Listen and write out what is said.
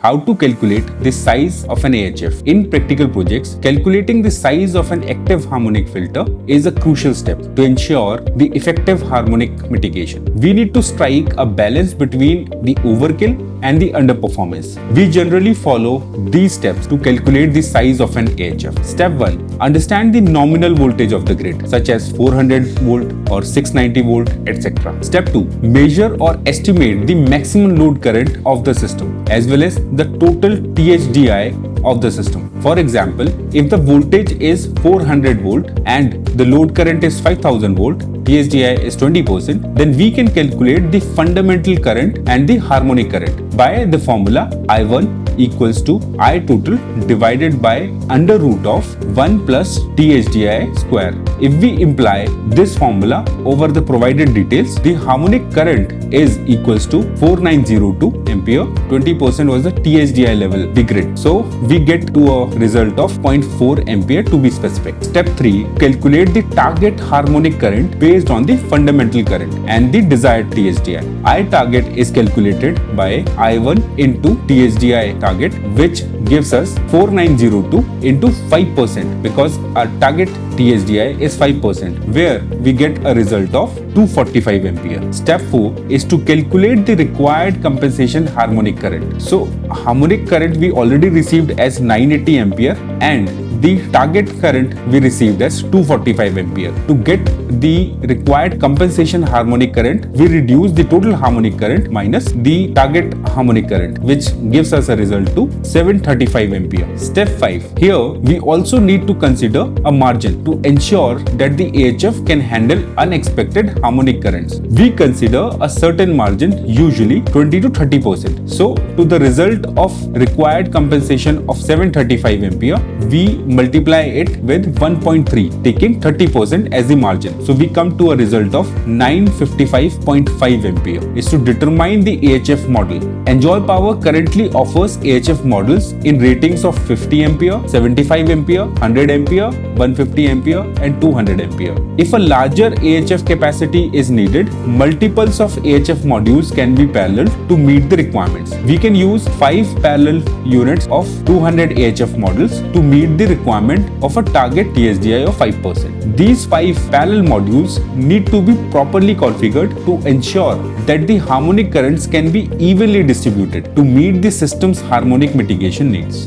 How to calculate the size of an AHF. In practical projects, calculating the size of an active harmonic filter is a crucial step to ensure the effective harmonic mitigation. We need to strike a balance between the overkill and the underperformance. We generally follow these steps to calculate the size of an AHF. Step 1. Understand the nominal voltage of the grid, such as 400 volt or 690 volt, etc. Step 2. Measure or estimate the maximum load current of the system, as well as the total THDi of the system. For example, if the voltage is 400 volt and the load current is 5000 volt, THDi is 20%, then we can calculate the fundamental current and the harmonic current by the formula I1 equals to I total divided by under root of 1 plus THDi square. If we imply this formula over the provided details, the harmonic current is equals to 4902 ampere. 20% was the THDi level, the grid. So we get to a result of 0.4 ampere to be specific. Step 3. Calculate the target harmonic current based on the fundamental current and the desired THDi. I target is calculated by I1 into THDi target, which gives us 4902 into 5% because our target THDi is 5%, where we get a result of 245 ampere. Step 4 is to calculate the required compensation harmonic current. So harmonic current we already received as 980 ampere and the target current we received as 245 ampere. To get the required compensation harmonic current, we reduce the total harmonic current minus the target harmonic current, which gives us a result to 735 ampere. Step 5. Here we also need to consider a margin to ensure that the AHF can handle unexpected harmonic currents. We consider a certain margin, usually 20 to 30%. So to the result of required compensation of 735 ampere, we multiply it with 1.3, taking 30% as the margin. So we come to a result of 955.5 ampere. Is to determine the AHF model. Enjoypower currently offers AHF models in ratings of 50 ampere, 75 ampere, 100 ampere, 150 ampere and 200 ampere. If a larger AHF capacity is needed, multiples of AHF modules can be parallel to meet the requirements. We can use 5 parallel units of 200 AHF models to meet the requirement of a target THDi of 5%. These 5 parallel modules need to be properly configured to ensure that the harmonic currents can be evenly distributed to meet the system's harmonic mitigation needs.